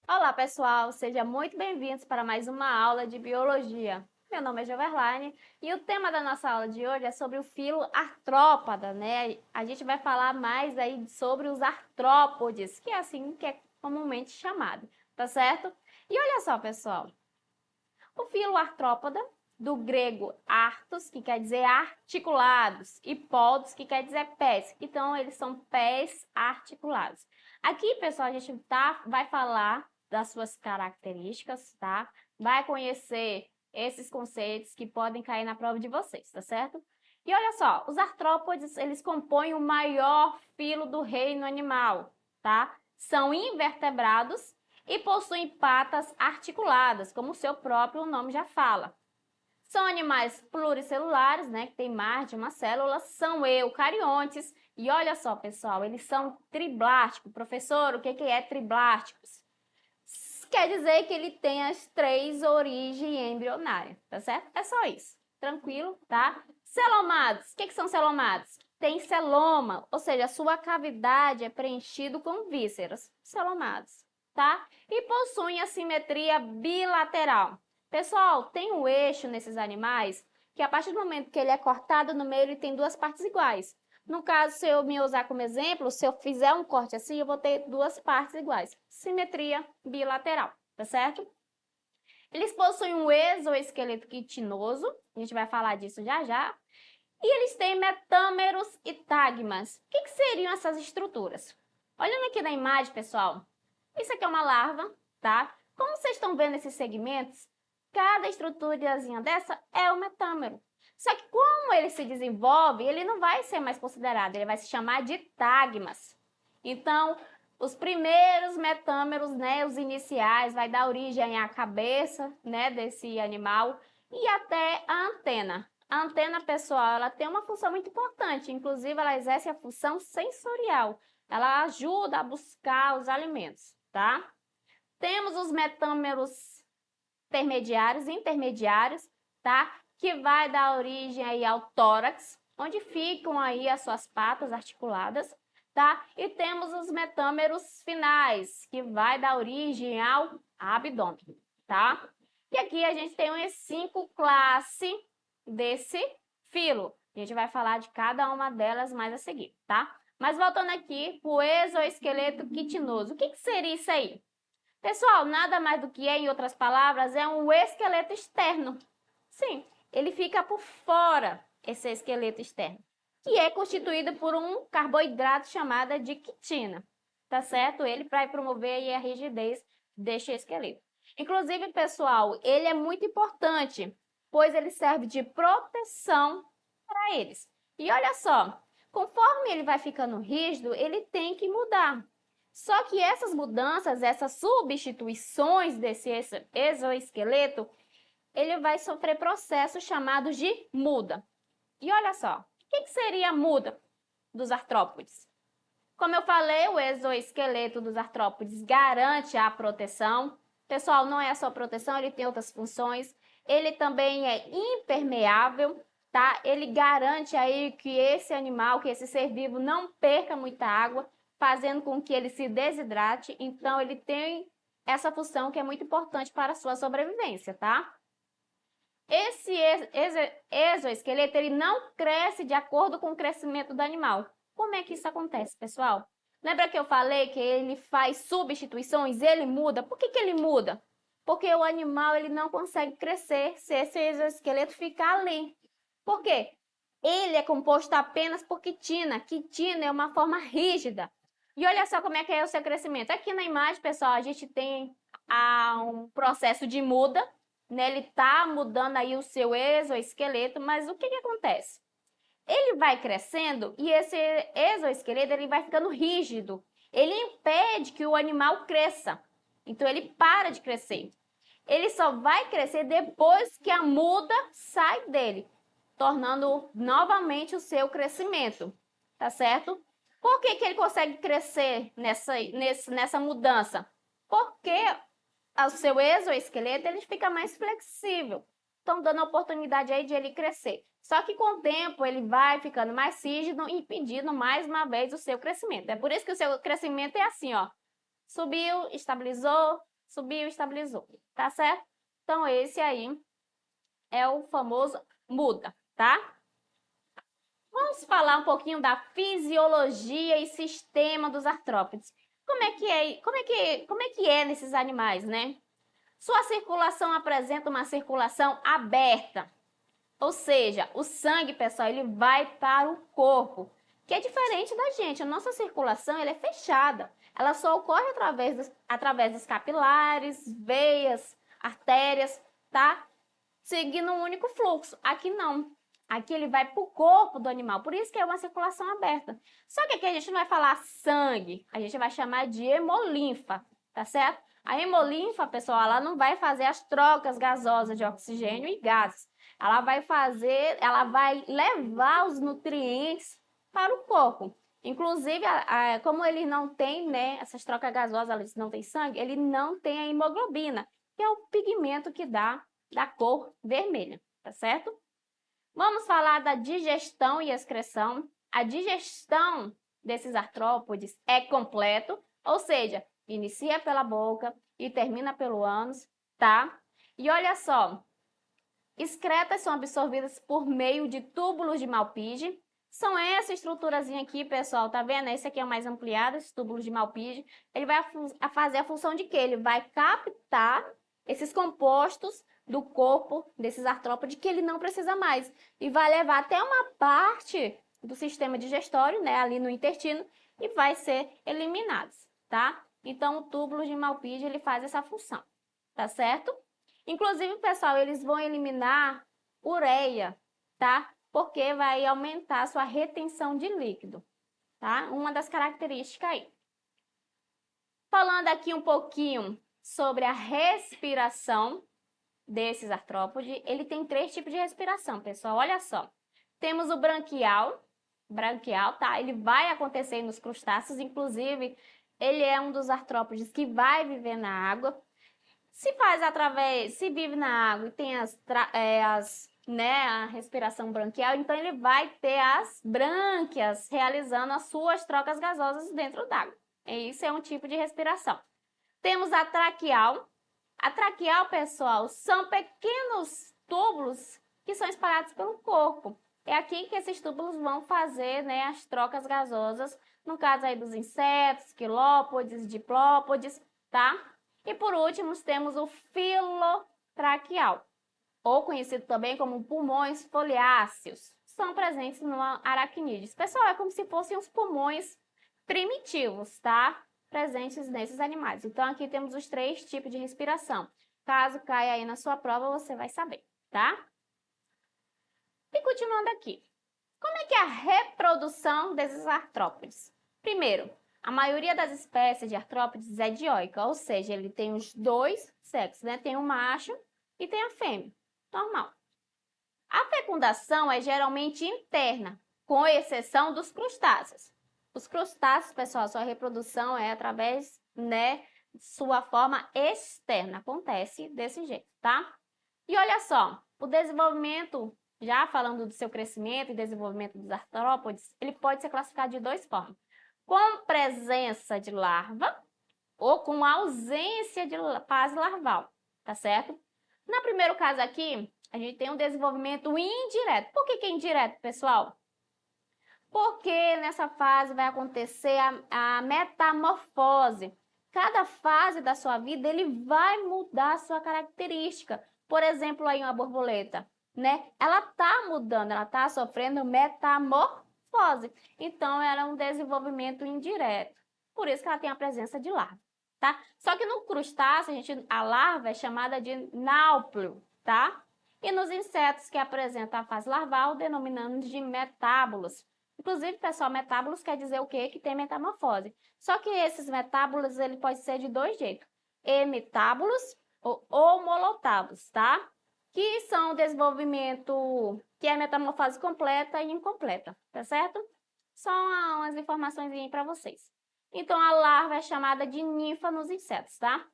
Olá pessoal, sejam muito bem-vindos para mais uma aula de Biologia. Meu nome é Joverlaine e o tema da nossa aula de hoje é sobre o filo artrópoda, né? A gente vai falar mais aí sobre os artrópodes, que é assim que é comumente chamado, tá certo? E olha só pessoal, o filo artrópoda, do grego artos, que quer dizer articulados, e podos, que quer dizer pés. Então, eles são pés articulados. Aqui, pessoal, a gente vai falar das suas características, tá? Vai conhecer esses conceitos que podem cair na prova de vocês, tá certo? E olha só, os artrópodes, eles compõem o maior filo do reino animal, tá? São invertebrados e possuem patas articuladas, como o seu próprio nome já fala. São animais pluricelulares, né, que tem mais de uma célula, são eucariontes. E olha só, pessoal, eles são triblásticos. Professor, o que é triblásticos? Quer dizer que ele tem as 3 origens embrionárias, tá certo? É só isso. Tranquilo, tá? Celomados. O que são celomados? Tem celoma, ou seja, a sua cavidade é preenchido com vísceras. Celomados, tá? E possuem assimetria bilateral. Pessoal, tem um eixo nesses animais que a partir do momento que ele é cortado no meio, ele tem 2 partes iguais. No caso, se eu me usar como exemplo, se eu fizer um corte assim, eu vou ter 2 partes iguais. Simetria bilateral, tá certo? Eles possuem um exoesqueleto quitinoso, a gente vai falar disso já já. E eles têm metâmeros e tagmas. O que seriam essas estruturas? Olhando aqui na imagem, pessoal, isso aqui é uma larva, tá? Como vocês estão vendo esses segmentos, cada estruturazinha dessa é um metâmero. Só que como ele se desenvolve, ele não vai ser mais considerado, ele vai se chamar de tagmas. Então, os primeiros metâmeros, né, os iniciais, vai dar origem à cabeça, né, desse animal e até a antena. A antena, pessoal, ela tem uma função muito importante, inclusive ela exerce a função sensorial. Ela ajuda a buscar os alimentos, tá? Temos os metâmeros intermediários, tá? Que vai dar origem aí ao tórax, onde ficam aí as suas patas articuladas, tá? E temos os metâmeros finais, que vai dar origem ao abdômen, tá? E aqui a gente tem umas 5 classes desse filo. A gente vai falar de cada uma delas mais a seguir, tá? Mas voltando aqui, o exoesqueleto quitinoso. O que seria isso aí? Pessoal, nada mais do que é, em outras palavras, é um esqueleto externo. Sim, ele fica por fora, esse esqueleto externo, que é constituído por um carboidrato chamado de quitina, tá certo? Ele vai promover aí a rigidez deste esqueleto. Inclusive, pessoal, ele é muito importante, pois ele serve de proteção para eles. E olha só, conforme ele vai ficando rígido, ele tem que mudar. Só que essas mudanças, essas substituições desse exoesqueleto, ele vai sofrer processos chamados de muda. E olha só, o que seria a muda dos artrópodes? Como eu falei, o exoesqueleto dos artrópodes garante a proteção. Pessoal, não é só proteção, ele tem outras funções. Ele também é impermeável, tá? Ele garante aí que esse animal, que esse ser vivo não perca muita água, fazendo com que ele se desidrate. Então, ele tem essa função que é muito importante para a sua sobrevivência, tá? Esse exoesqueleto, ele não cresce de acordo com o crescimento do animal. Como é que isso acontece, pessoal? Lembra que eu falei que ele faz substituições, ele muda? Por que ele muda? Porque o animal ele não consegue crescer se esse exoesqueleto ficar ali. Por quê? Ele é composto apenas por quitina. Quitina é uma forma rígida. E olha só como é que é o seu crescimento. Aqui na imagem, pessoal, a gente tem um processo de muda, né? Ele está mudando aí o seu exoesqueleto, mas o que acontece? Ele vai crescendo e esse exoesqueleto ele vai ficando rígido. Ele impede que o animal cresça. Então, ele para de crescer. Ele só vai crescer depois que a muda sai dele, tornando novamente o seu crescimento, tá certo? Por que que ele consegue crescer nessa mudança? Porque o seu exoesqueleto ele fica mais flexível. Então, dando a oportunidade aí de ele crescer. Só que com o tempo ele vai ficando mais rígido, impedindo mais uma vez o seu crescimento. É por isso que o seu crescimento é assim, ó. Subiu, estabilizou. Tá certo? Então, esse aí é o famoso muda, tá? Vamos falar um pouquinho da fisiologia e sistema dos artrópodes. Como é que é nesses animais, né? Sua circulação apresenta uma circulação aberta. Ou seja, o sangue, pessoal, ele vai para o corpo, que é diferente da gente. A nossa circulação ela é fechada. Ela só ocorre através dos capilares, veias, artérias, tá? Seguindo um único fluxo. Aqui não. Aqui ele vai para o corpo do animal. Por isso que é uma circulação aberta. Só que aqui a gente não vai falar sangue. A gente vai chamar de hemolinfa, tá certo? A hemolinfa, pessoal, ela não vai fazer as trocas gasosas de oxigênio e gases. Ela vai levar os nutrientes para o corpo. Inclusive, como ele não tem, né, essas trocas gasosas, eles não tem sangue, ele não tem a hemoglobina, que é o pigmento que dá da cor vermelha, tá certo? Vamos falar da digestão e excreção. A digestão desses artrópodes é completo, ou seja, inicia pela boca e termina pelo ânus, tá? E olha só, excretas são absorvidas por meio de túbulos de Malpighi. São essa estruturazinha aqui, pessoal, tá vendo? Esse aqui é o mais ampliado, esse túbulo de Malpighi. Ele vai fazer a função de quê? Ele vai captar esses compostos do corpo desses artrópodes que ele não precisa mais. E vai levar até uma parte do sistema digestório, né, ali no intestino, e vai ser eliminados, tá? Então, o túbulo de Malpighi, ele faz essa função, tá certo? Inclusive, pessoal, eles vão eliminar ureia, tá? Porque vai aumentar a sua retenção de líquido, tá? Uma das características aí. Falando aqui um pouquinho sobre a respiração desses artrópodes, ele tem 3 tipos de respiração, pessoal. Olha só. Temos o branquial, tá? Ele vai acontecer nos crustáceos, inclusive, ele é um dos artrópodes que vai viver na água. Se vive na água e tem a respiração branquial, então ele vai ter as brânquias realizando as suas trocas gasosas dentro d'água. Isso é um tipo de respiração. Temos a traqueal. A traqueal, pessoal, são pequenos túbulos que são espalhados pelo corpo. É aqui que esses túbulos vão fazer, né, as trocas gasosas, no caso aí dos insetos, quilópodes, diplópodes, tá? E por último, temos o filotraqueal, ou conhecido também como pulmões foliáceos. São presentes no aracnídeos. Pessoal, é como se fossem os pulmões primitivos, tá? Presentes nesses animais. Então, aqui temos os 3 tipos de respiração. Caso caia aí na sua prova, você vai saber, tá? E continuando aqui. Como é que é a reprodução desses artrópodes? Primeiro, a maioria das espécies de artrópodes é dioica, ou seja, ele tem os 2 sexos, né? Tem o macho e tem a fêmea, normal. A fecundação é geralmente interna, com exceção dos crustáceos. Os crustáceos, pessoal, sua reprodução é através, né, sua forma externa, acontece desse jeito, tá? E olha só, o desenvolvimento, já falando do seu crescimento e desenvolvimento dos artrópodes, ele pode ser classificado de 2 formas. Com presença de larva ou com ausência de fase larval, tá certo? No primeiro caso aqui, a gente tem um desenvolvimento indireto. Por que é indireto, pessoal? Porque nessa fase vai acontecer a metamorfose. Cada fase da sua vida, ele vai mudar a sua característica. Por exemplo, aí uma borboleta, né? Ela tá mudando, ela tá sofrendo metamorfose. Então, ela é um desenvolvimento indireto. Por isso que ela tem a presença de larva, tá? Só que no crustáceo, a larva é chamada de náuplio, tá? E nos insetos que apresentam a fase larval, denominamos de metábolos. Inclusive, pessoal, metábolos quer dizer o quê? Que tem metamorfose. Só que esses metábolos, ele pode ser de 2 jeitos. Hemetábolos ou homolotábulos, tá? Que são o desenvolvimento, que é metamorfose completa e incompleta, tá certo? Só umas informações aí para vocês. Então, a larva é chamada de ninfa nos insetos, tá?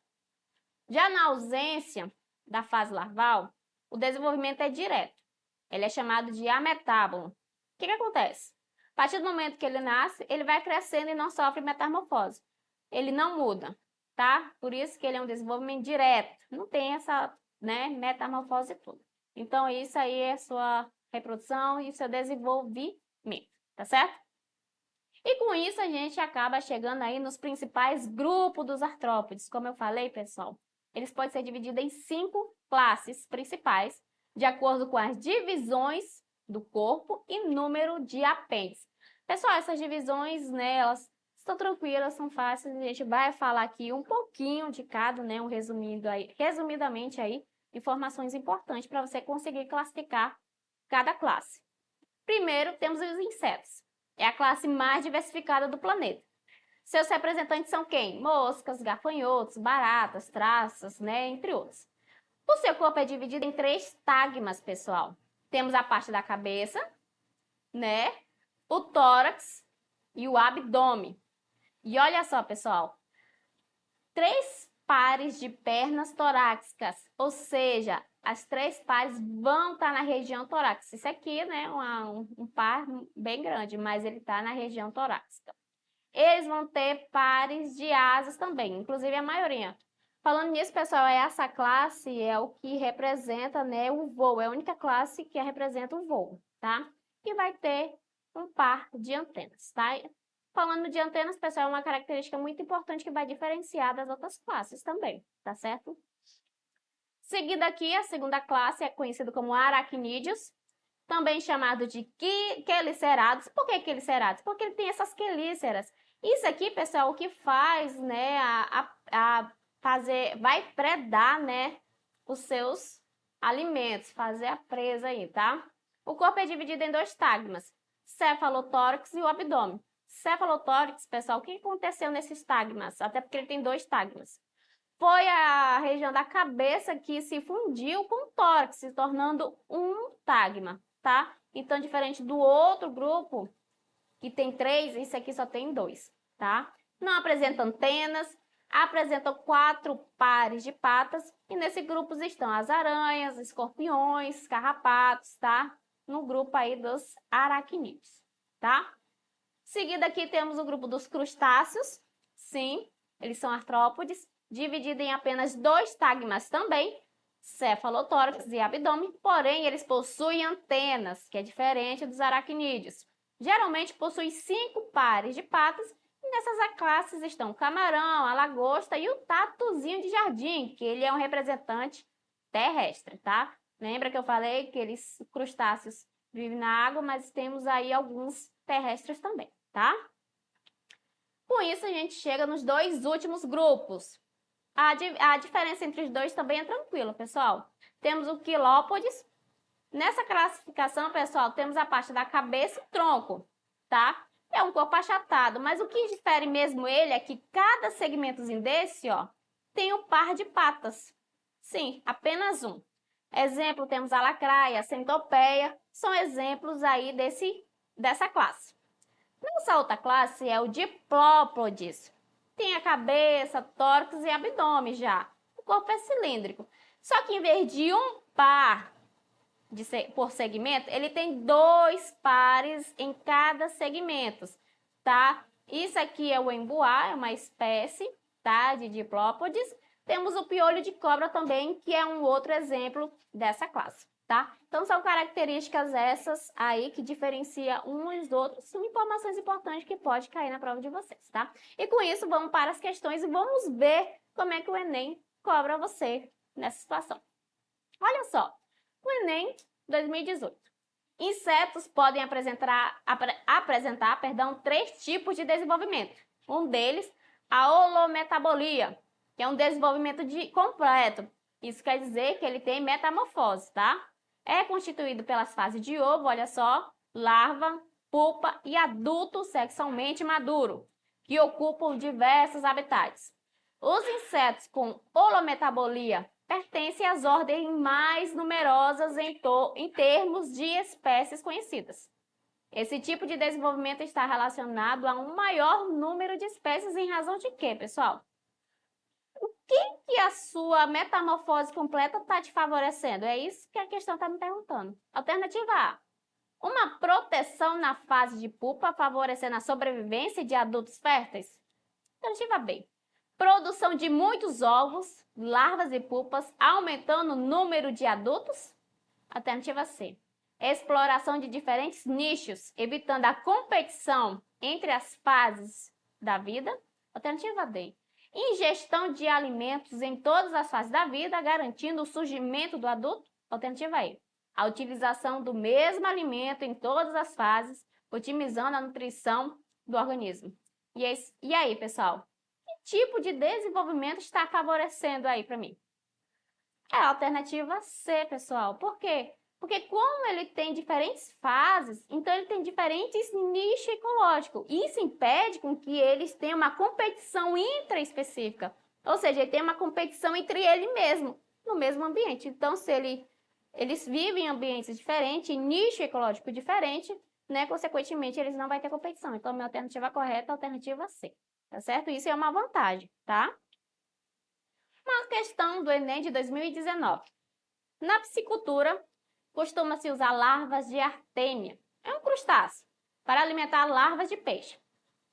Já na ausência da fase larval, o desenvolvimento é direto. Ele é chamado de ametábono. O que acontece? A partir do momento que ele nasce, ele vai crescendo e não sofre metamorfose. Ele não muda, tá? Por isso que ele é um desenvolvimento direto. Não tem essa, né, metamorfose toda. Então, isso aí é sua reprodução e seu desenvolvimento, tá certo? E com isso, a gente acaba chegando aí nos principais grupos dos artrópodes. Como eu falei, pessoal, eles podem ser divididos em 5 classes principais, de acordo com as divisões do corpo e número de apêndices. Pessoal, essas divisões, né, elas estão tranquilas, são fáceis, a gente vai falar aqui um pouquinho de cada, né, um resumido aí, resumidamente aí, informações importantes para você conseguir classificar cada classe. Primeiro, temos os insetos. É a classe mais diversificada do planeta. Seus representantes são quem? Moscas, gafanhotos, baratas, traças, né, entre outros. O seu corpo é dividido em 3 tagmas, pessoal. Temos a parte da cabeça, né, o tórax e o abdômen. E olha só, pessoal, 3 pares de pernas torácicas, ou seja, as 3 pares vão estar na região torácica. Isso aqui, né, um par bem grande, mas ele está na região torácica. Eles vão ter pares de asas também, inclusive a maioria. Falando nisso, pessoal, essa classe é o que representa, né, o voo. É a única classe que representa o voo, tá? E vai ter um par de antenas, tá? Falando de antenas, pessoal, é uma característica muito importante que vai diferenciar das outras classes também, tá certo? Seguida aqui, a segunda classe é conhecida como aracnídeos, também chamado de quelicerados. Por que quelicerados? Porque ele tem essas quelíceras. Isso aqui, pessoal, o que faz, né, vai predar, né, os seus alimentos, fazer a presa aí, tá? O corpo é dividido em 2 tagmas, cefalotórax e o abdômen. Cefalotórax, pessoal, o que aconteceu nesses tagmas? Até porque ele tem 2 tagmas. Foi a região da cabeça que se fundiu com o tórax, se tornando um tagma, tá? Então, diferente do outro grupo, que tem 3, esse aqui só tem 2, tá? Não apresenta antenas, apresentam 4 pares de patas, e nesse grupo estão as aranhas, escorpiões, carrapatos, tá? No grupo aí dos aracnídeos, tá? Seguido aqui temos o grupo dos crustáceos, sim, eles são artrópodes, dividido em apenas 2 tagmas também, cefalotórax e abdômen, porém eles possuem antenas, que é diferente dos aracnídeos. Geralmente possui 5 pares de patas, e nessas classes estão o camarão, a lagosta e o tatuzinho de jardim, que ele é um representante terrestre, tá? Lembra que eu falei que eles crustáceos vivem na água, mas temos aí alguns terrestres também, tá? Com isso, a gente chega nos 2 últimos grupos. A diferença entre os dois também é tranquila, pessoal. Temos o quilópodes. Nessa classificação, pessoal, temos a parte da cabeça e tronco, tá? É um corpo achatado, mas o que difere mesmo ele é que cada segmentozinho desse, ó, tem um par de patas. Sim, apenas um. Exemplo, temos a lacraia, a centopeia, são exemplos aí dessa classe. Nossa outra classe é o diplópodes. Tem a cabeça, tórax e abdômen já. O corpo é cilíndrico. Só que em vez de um par por segmento, ele tem 2 pares em cada segmento, tá? Isso aqui é o embuá, é uma espécie, tá, de diplópodes. Temos o piolho de cobra também, que é um outro exemplo dessa classe, tá? Então, são características essas aí que diferenciam uns dos outros. São informações importantes que pode cair na prova de vocês, tá? E com isso, vamos para as questões e vamos ver como é que o Enem cobra você nessa situação. Olha só, o Enem 2018. Insetos podem apresentar 3 tipos de desenvolvimento. Um deles, a holometabolia, que é um desenvolvimento completo. Isso quer dizer que ele tem metamorfose, tá? É constituído pelas fases de ovo, olha só, larva, pupa e adulto sexualmente maduro, que ocupam diversos habitats. Os insetos com holometabolia pertencem às ordens mais numerosas em termos de espécies conhecidas. Esse tipo de desenvolvimento está relacionado a um maior número de espécies em razão de quê, pessoal? O que a sua metamorfose completa está te favorecendo? É isso que a questão está me perguntando. Alternativa A. Uma proteção na fase de pupa, favorecendo a sobrevivência de adultos férteis. Alternativa B. Produção de muitos ovos, larvas e pupas, aumentando o número de adultos. Alternativa C. Exploração de diferentes nichos, evitando a competição entre as fases da vida. Alternativa D. Ingestão de alimentos em todas as fases da vida, garantindo o surgimento do adulto. Alternativa E. A utilização do mesmo alimento em todas as fases, otimizando a nutrição do organismo. E aí, pessoal? Que tipo de desenvolvimento está favorecendo aí para mim? É a alternativa C, pessoal. Por quê? Porque como ele tem diferentes fases, então ele tem diferentes nichos ecológicos. Isso impede com que eles tenham uma competição intraespecífica. Ou seja, ele tem uma competição entre ele mesmo, no mesmo ambiente. Então, se eles vivem em ambientes diferentes, em nicho ecológico diferente, né? Consequentemente, eles não vão ter competição. Então, a minha alternativa correta é a alternativa C. Tá certo? Isso é uma vantagem, tá? Uma questão do Enem de 2019. Na piscicultura, costuma-se usar larvas de artêmia, é um crustáceo, para alimentar larvas de peixe.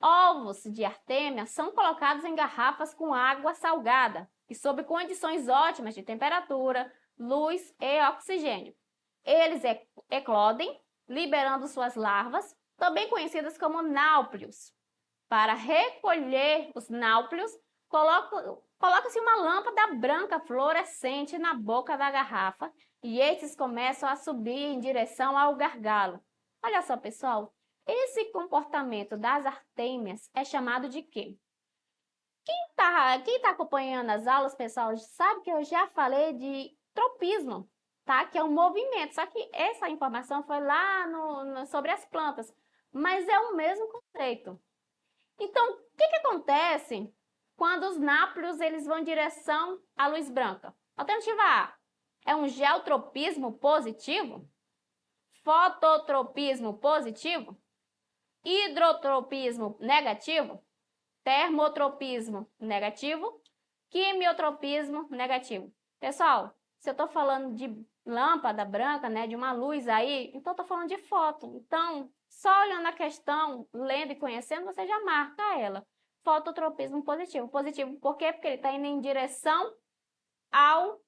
Ovos de artêmia são colocados em garrafas com água salgada e sob condições ótimas de temperatura, luz e oxigênio. Eles eclodem, liberando suas larvas, também conhecidas como náuplios. Para recolher os náuplios, coloca-se uma lâmpada branca fluorescente na boca da garrafa e estes começam a subir em direção ao gargalo. Olha só, pessoal, esse comportamento das artêmias é chamado de quê? Quem tá acompanhando as aulas, pessoal, sabe que eu já falei de tropismo, tá? Que é um movimento, só que essa informação foi lá sobre as plantas, mas é o mesmo conceito. Então, o que acontece quando os náuplios eles vão em direção à luz branca? Alternativa A é um geotropismo positivo, fototropismo positivo, hidrotropismo negativo, termotropismo negativo, quimiotropismo negativo. Pessoal, se eu estou falando de lâmpada branca, né, de uma luz aí, então eu estou falando de foto. Então, só olhando a questão, lendo e conhecendo, você já marca ela. Fototropismo positivo. Positivo por quê? Porque ele está indo em direção ao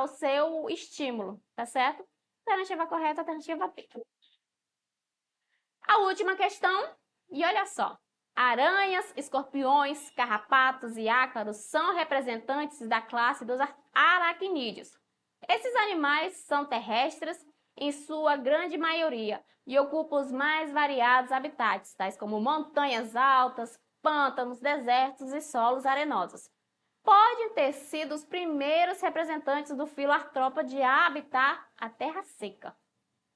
seu estímulo, tá certo? Alternativa correta, alternativa B. A última questão, e olha só. Aranhas, escorpiões, carrapatos e ácaros são representantes da classe dos aracnídeos. Esses animais são terrestres em sua grande maioria e ocupam os mais variados habitats, tais como montanhas altas, pântanos, desertos e solos arenosos. Podem ter sido os primeiros representantes do filo artrópode a habitar a terra seca.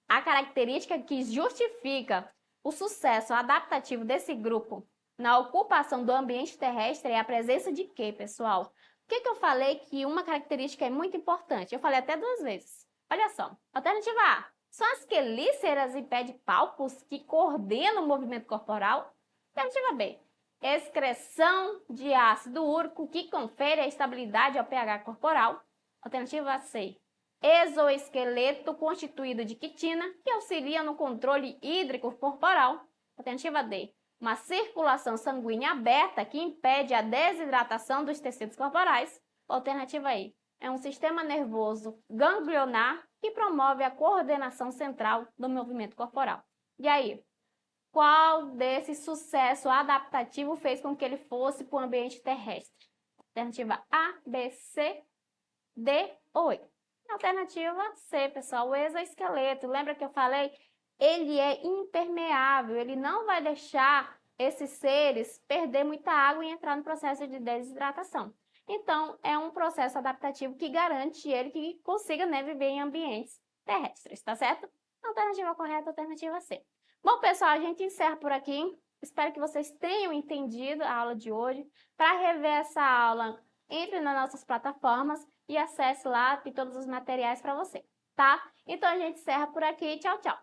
A característica que justifica o sucesso adaptativo desse grupo na ocupação do ambiente terrestre é a presença de quê, pessoal? Por que eu falei que uma característica é muito importante? Eu falei até 2 vezes. Olha só. Alternativa A. São as quelíceras e pedipalpos que coordenam o movimento corporal. Alternativa B. Excreção de ácido úrico que confere a estabilidade ao pH corporal. Alternativa C. Exoesqueleto constituído de quitina, que auxilia no controle hídrico corporal. Alternativa D. Uma circulação sanguínea aberta que impede a desidratação dos tecidos corporais. Alternativa E. É um sistema nervoso ganglionar que promove a coordenação central do movimento corporal. E aí? Qual desse sucesso adaptativo fez com que ele fosse para o ambiente terrestre? Alternativa A, B, C, D ou E? Alternativa C, pessoal, o exoesqueleto. Lembra que eu falei? Ele é impermeável, ele não vai deixar esses seres perder muita água e entrar no processo de desidratação. Então, é um processo adaptativo que garante ele que consiga, né, viver em ambientes terrestres, tá certo? Alternativa correta, alternativa C. Bom, pessoal, a gente encerra por aqui. Espero que vocês tenham entendido a aula de hoje. Para rever essa aula, entre nas nossas plataformas e acesse lá, tem todos os materiais para você, tá? Então, a gente encerra por aqui. Tchau, tchau!